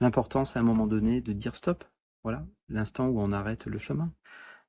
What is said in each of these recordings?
L'important, c'est à un moment donné de dire stop. Voilà, l'instant où on arrête le chemin.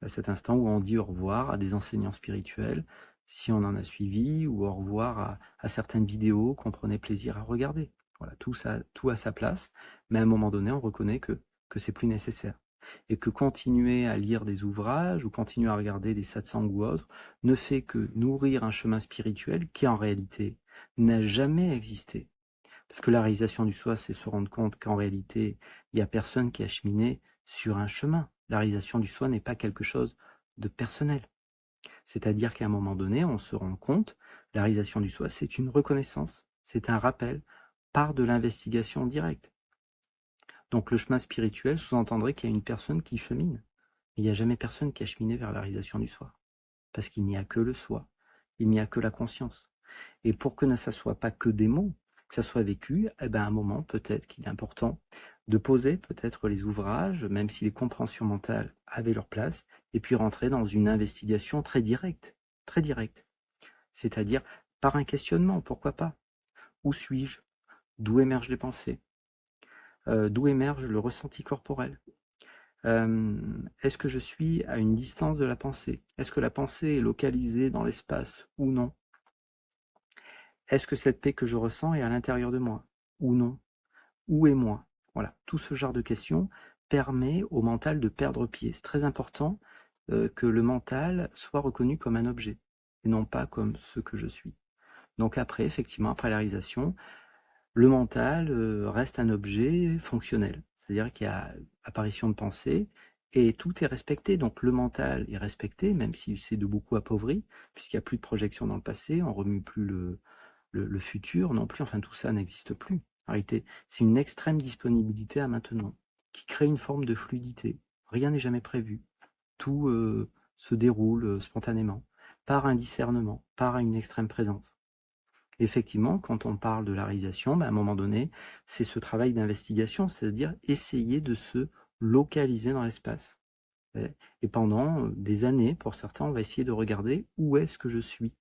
À cet instant où on dit au revoir à des enseignants spirituels, si on en a suivi, ou au revoir à certaines vidéos qu'on prenait plaisir à regarder. Voilà, tout à sa place, mais à un moment donné, on reconnaît que c'est plus nécessaire. Et que continuer à lire des ouvrages ou continuer à regarder des satsangs ou autres ne fait que nourrir un chemin spirituel qui en réalité n'a jamais existé. Parce que la réalisation du soi, c'est se rendre compte qu'en réalité, il n'y a personne qui a cheminé sur un chemin. La réalisation du soi n'est pas quelque chose de personnel. C'est-à-dire qu'à un moment donné, on se rend compte, la réalisation du soi, c'est une reconnaissance, c'est un rappel par de l'investigation directe. Donc le chemin spirituel sous-entendrait qu'il y a une personne qui chemine. Il n'y a jamais personne qui a cheminé vers la réalisation du soi. Parce qu'il n'y a que le soi, il n'y a que la conscience. Et pour que ça ne soit pas que des mots, que ça soit vécu, eh ben à un moment, peut-être qu'il est important de poser peut-être les ouvrages, même si les compréhensions mentales avaient leur place, et puis rentrer dans une investigation très directe, très directe. C'est-à-dire par un questionnement, pourquoi pas? Où suis-je? D'où émergent les pensées? D'où émerge le ressenti corporel? Est-ce que je suis à une distance de la pensée? Est-ce que la pensée est localisée dans l'espace ou non? Est-ce que cette paix que je ressens est à l'intérieur de moi ou non? Où est moi? Voilà, tout ce genre de questions permet au mental de perdre pied. C'est très important que le mental soit reconnu comme un objet et non pas comme ce que je suis. Donc après, effectivement, après la réalisation, le mental reste un objet fonctionnel. C'est-à-dire qu'il y a apparition de pensée et tout est respecté. Donc le mental est respecté, même s'il s'est de beaucoup appauvri, puisqu'il n'y a plus de projection dans le passé, on remue plus le futur non plus, enfin tout ça n'existe plus. En réalité, c'est une extrême disponibilité à maintenant, qui crée une forme de fluidité. Rien n'est jamais prévu. Tout se déroule spontanément, par un discernement, par une extrême présence. Effectivement, quand on parle de la réalisation, à un moment donné, c'est ce travail d'investigation, c'est-à-dire essayer de se localiser dans l'espace. Et pendant des années, pour certains, on va essayer de regarder où est-ce que je suis.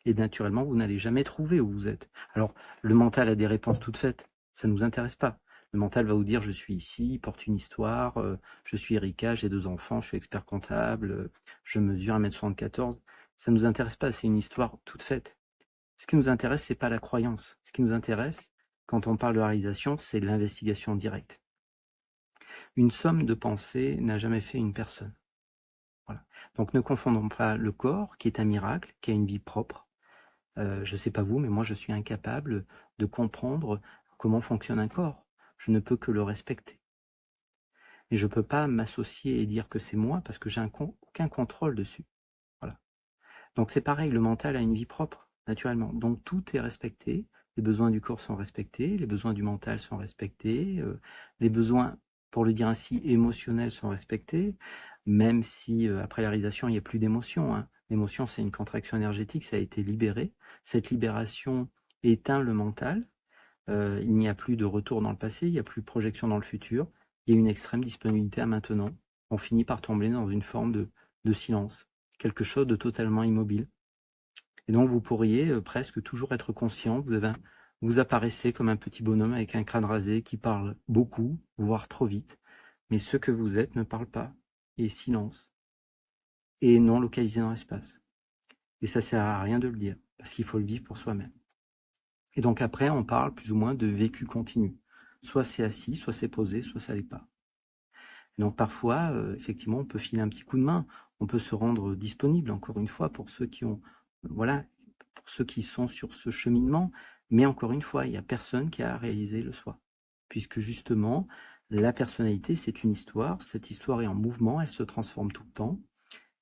Et naturellement, vous n'allez jamais trouver où vous êtes. Alors, le mental a des réponses toutes faites. Ça ne nous intéresse pas. Le mental va vous dire, je suis ici, il porte une histoire, je suis Erika, j'ai 2 enfants, je suis expert comptable, je mesure 1,74 m. Ça ne nous intéresse pas, c'est une histoire toute faite. Ce qui nous intéresse, c'est pas la croyance. Ce qui nous intéresse, quand on parle de réalisation, c'est l'investigation directe. Une somme de pensées n'a jamais fait une personne. Voilà. Donc ne confondons pas le corps, qui est un miracle, qui a une vie propre. Je ne sais pas vous, mais moi je suis incapable de comprendre comment fonctionne un corps. Je ne peux que le respecter. Et je ne peux pas m'associer et dire que c'est moi parce que j'ai aucun contrôle dessus. Voilà. Donc c'est pareil, le mental a une vie propre, naturellement. Donc tout est respecté. Les besoins du corps sont respectés, les besoins du mental sont respectés, les besoins, pour le dire ainsi, émotionnels sont respectés, même si après la réalisation, il n'y a plus d'émotion, hein. L'émotion, c'est une contraction énergétique, ça a été libéré. Cette libération éteint le mental. Il n'y a plus de retour dans le passé, il n'y a plus de projection dans le futur. Il y a une extrême disponibilité à maintenant. On finit par tomber dans une forme de silence, quelque chose de totalement immobile. Et donc vous pourriez presque toujours être conscient, vous apparaissez comme un petit bonhomme avec un crâne rasé qui parle beaucoup, voire trop vite, mais ce que vous êtes ne parle pas, et silence, et non localisé dans l'espace. Et ça sert à rien de le dire, parce qu'il faut le vivre pour soi-même. Et donc après, on parle plus ou moins de vécu continu. Soit c'est assis, soit c'est posé, soit ça l'est pas. Et donc parfois, effectivement, on peut filer un petit coup de main, on peut se rendre disponible, encore une fois, pour ceux qui ont, voilà, pour ceux qui sont sur ce cheminement. Mais encore une fois, il n'y a personne qui a réalisé le soi. Puisque justement, la personnalité, c'est une histoire, cette histoire est en mouvement, elle se transforme tout le temps.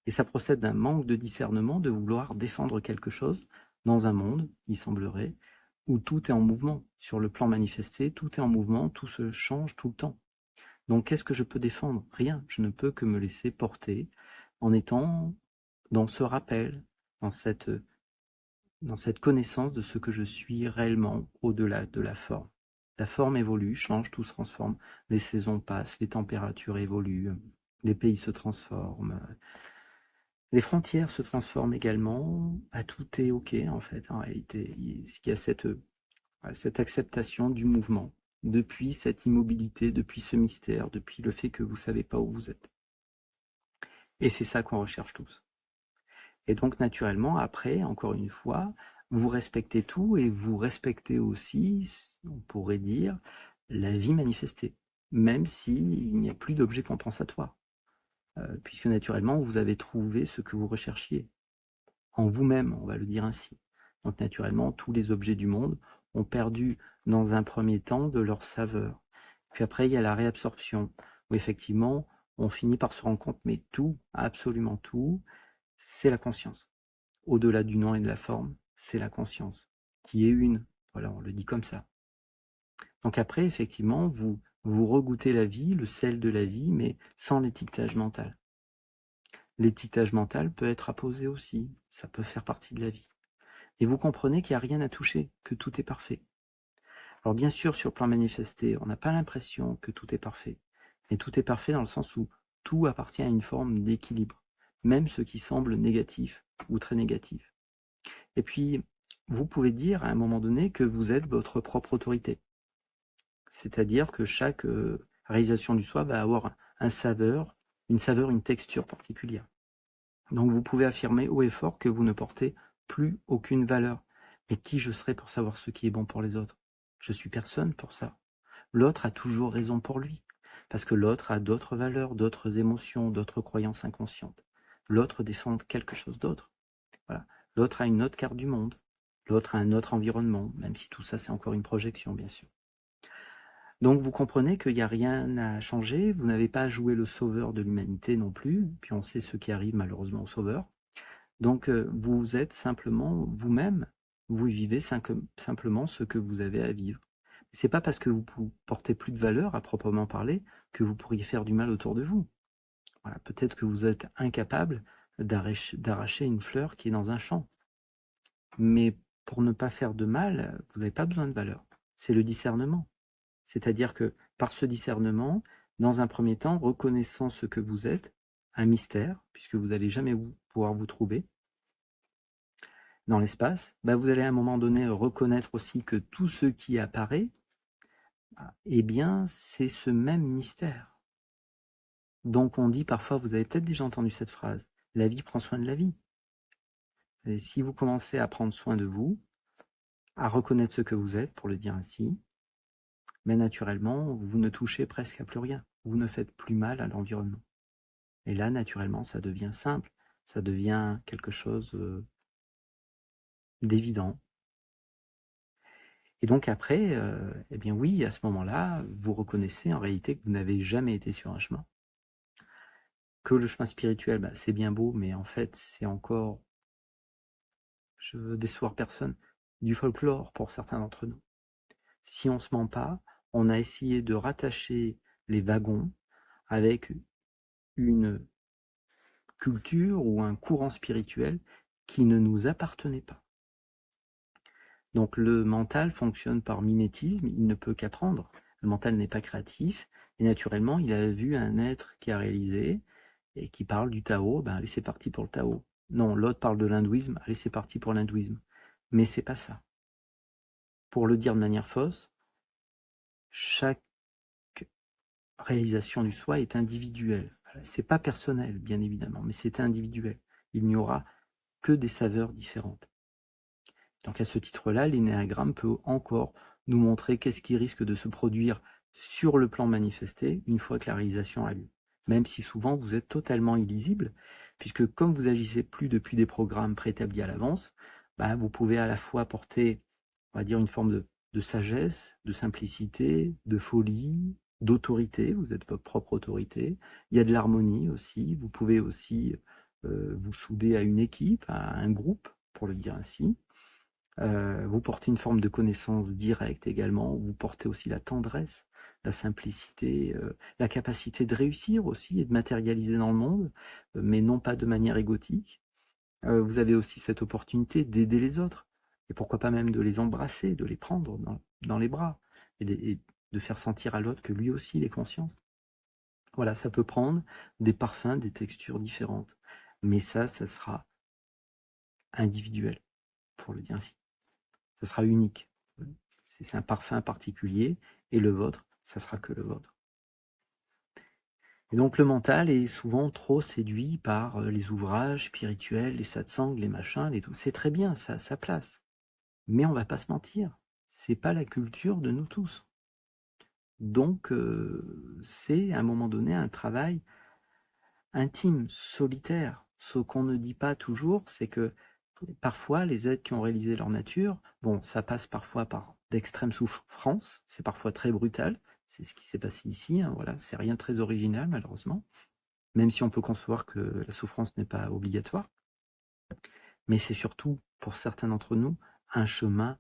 Et ça procède d'un manque de discernement de vouloir défendre quelque chose dans un monde, il semblerait, où tout est en mouvement. Sur le plan manifesté, tout est en mouvement, tout se change tout le temps. Donc qu'est-ce que je peux défendre? Rien. Je ne peux que me laisser porter en étant dans ce rappel, dans cette connaissance de ce que je suis réellement au-delà de la forme. La forme évolue, change, tout se transforme. Les saisons passent, les températures évoluent, les pays se transforment, les frontières se transforment également. Tout est OK en fait, en réalité. Il y a cette acceptation du mouvement. depuis cette immobilité, depuis ce mystère, depuis le fait que vous ne savez pas où vous êtes. Et c'est ça qu'on recherche tous. Et donc, naturellement, après, encore une fois, vous respectez tout et vous respectez aussi, on pourrait dire, la vie manifestée, même s'il n'y a plus d'objet compensatoire, puisque naturellement, vous avez trouvé ce que vous recherchiez en vous-même, on va le dire ainsi. Donc, naturellement, tous les objets du monde ont perdu, dans un premier temps, de leur saveur. Puis après, il y a la réabsorption, où effectivement, on finit par se rendre compte, mais tout, absolument tout, c'est la conscience. Au-delà du nom et de la forme, c'est la conscience, qui est une. Voilà, on le dit comme ça. Donc après, effectivement, vous regoutez la vie, le sel de la vie, mais sans l'étiquetage mental. L'étiquetage mental peut être apposé aussi, ça peut faire partie de la vie. Et vous comprenez qu'il n'y a rien à toucher, que tout est parfait. Alors bien sûr, sur le plan manifesté, on n'a pas l'impression que tout est parfait. Mais tout est parfait dans le sens où tout appartient à une forme d'équilibre, même ce qui semble négatif ou très négatif. Et puis, vous pouvez dire à un moment donné que vous êtes votre propre autorité. C'est-à-dire que chaque réalisation du soi va avoir une saveur, une texture particulière. Donc vous pouvez affirmer haut et fort que vous ne portez plus aucune valeur. Mais qui je serai pour savoir ce qui est bon pour les autres? Je suis personne pour ça. L'autre a toujours raison pour lui, parce que l'autre a d'autres valeurs, d'autres émotions, d'autres croyances inconscientes. L'autre défend quelque chose d'autre. Voilà. L'autre a une autre carte du monde. L'autre a un autre environnement, même si tout ça c'est encore une projection, bien sûr. Donc vous comprenez qu'il n'y a rien à changer, vous n'avez pas à jouer le sauveur de l'humanité non plus, puis on sait ce qui arrive malheureusement au sauveur. Donc vous êtes simplement vous-même, vous vivez simplement ce que vous avez à vivre. C'est pas parce que vous portez plus de valeur à proprement parler que vous pourriez faire du mal autour de vous. Voilà, peut-être que vous êtes incapable d'arracher une fleur qui est dans un champ. Mais pour ne pas faire de mal, vous n'avez pas besoin de valeur. C'est le discernement. C'est-à-dire que par ce discernement, dans un premier temps, reconnaissant ce que vous êtes, un mystère, puisque vous n'allez jamais pouvoir vous trouver dans l'espace, vous allez à un moment donné reconnaître aussi que tout ce qui apparaît, eh bien, c'est ce même mystère. Donc on dit parfois, vous avez peut-être déjà entendu cette phrase, la vie prend soin de la vie. Et si vous commencez à prendre soin de vous, à reconnaître ce que vous êtes, pour le dire ainsi, mais naturellement, vous ne touchez presque à plus rien. Vous ne faites plus mal à l'environnement. Et là, naturellement, ça devient simple. Ça devient quelque chose d'évident. Et donc après, eh bien oui, à ce moment-là, vous reconnaissez en réalité que vous n'avez jamais été sur un chemin. Que le chemin spirituel, c'est bien beau, mais en fait, c'est encore, je veux décevoir personne, du folklore pour certains d'entre nous. Si on ne se ment pas, on a essayé de rattacher les wagons avec une culture ou un courant spirituel qui ne nous appartenait pas. Donc le mental fonctionne par mimétisme, il ne peut qu'apprendre. Le mental n'est pas créatif, et naturellement, il a vu un être qui a réalisé, et qui parle du Tao, allez, c'est parti pour le Tao. Non, l'autre parle de l'hindouisme, allez, c'est parti pour l'hindouisme. Mais c'est pas ça. Pour le dire de manière fausse, chaque réalisation du soi est individuelle. C'est pas personnel, bien évidemment, mais c'est individuel. Il n'y aura que des saveurs différentes. Donc à ce titre-là, l'énéagramme peut encore nous montrer qu'est-ce qui risque de se produire sur le plan manifesté une fois que la réalisation a lieu. Même si souvent vous êtes totalement illisible, puisque comme vous agissez plus depuis des programmes préétablis à l'avance, vous pouvez à la fois porter, on va dire, une forme de sagesse, de simplicité, de folie, d'autorité, vous êtes votre propre autorité. Il y a de l'harmonie aussi, vous pouvez aussi vous souder à une équipe, à un groupe, pour le dire ainsi. Vous portez une forme de connaissance directe également, vous portez aussi la tendresse, la simplicité, la capacité de réussir aussi et de matérialiser dans le monde, mais non pas de manière égotique. Vous avez aussi cette opportunité d'aider les autres, et pourquoi pas même de les embrasser, de les prendre dans les bras, et de faire sentir à l'autre que lui aussi il est conscient. Voilà, ça peut prendre des parfums, des textures différentes, mais ça sera individuel, pour le dire ainsi. Ça sera unique. C'est un parfum particulier et le vôtre, ça sera que le vôtre. Et donc le mental est souvent trop séduit par les ouvrages spirituels, les satsangs, les machins, les tout. C'est très bien, ça a sa place. Mais on va pas se mentir, c'est pas la culture de nous tous. Donc c'est à un moment donné un travail intime, solitaire. Ce qu'on ne dit pas toujours, c'est que parfois les êtres qui ont réalisé leur nature, bon, ça passe parfois par d'extrêmes souffrances, c'est parfois très brutal, c'est ce qui s'est passé ici, hein, voilà, c'est rien de très original malheureusement, même si on peut concevoir que la souffrance n'est pas obligatoire, mais c'est surtout, pour certains d'entre nous, un chemin,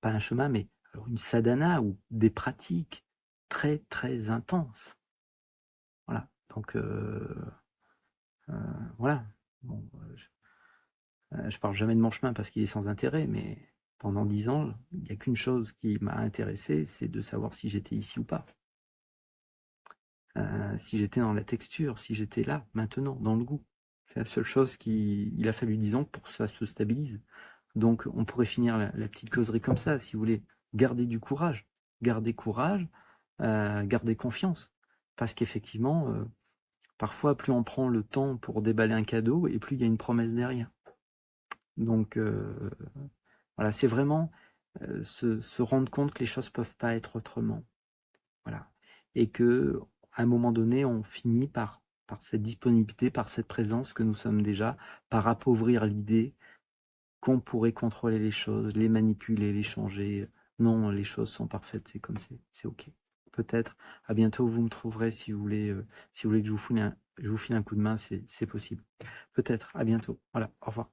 pas un chemin, mais alors une sadhana ou des pratiques très très intenses. Voilà, donc voilà. Bon, je parle jamais de mon chemin parce qu'il est sans intérêt, mais pendant 10 ans, il n'y a qu'une chose qui m'a intéressé, c'est de savoir si j'étais ici ou pas. Si j'étais dans la texture, si j'étais là, maintenant, dans le goût. C'est la seule chose il a fallu 10 ans pour que ça se stabilise. Donc on pourrait finir la petite causerie comme ça, si vous voulez. Gardez du courage, gardez courage, gardez confiance. Parce qu'effectivement, parfois, plus on prend le temps pour déballer un cadeau, et plus il y a une promesse derrière. Donc voilà, c'est vraiment se rendre compte que les choses peuvent pas être autrement. Voilà. Et que à un moment donné, on finit par cette disponibilité, par cette présence que nous sommes déjà, par appauvrir l'idée qu'on pourrait contrôler les choses, les manipuler, les changer. Non, les choses sont parfaites, c'est comme c'est ok. Peut-être. À bientôt, vous me trouverez si vous voulez, si vous voulez que je vous file un coup de main, c'est possible. Peut-être. À bientôt. Voilà. Au revoir.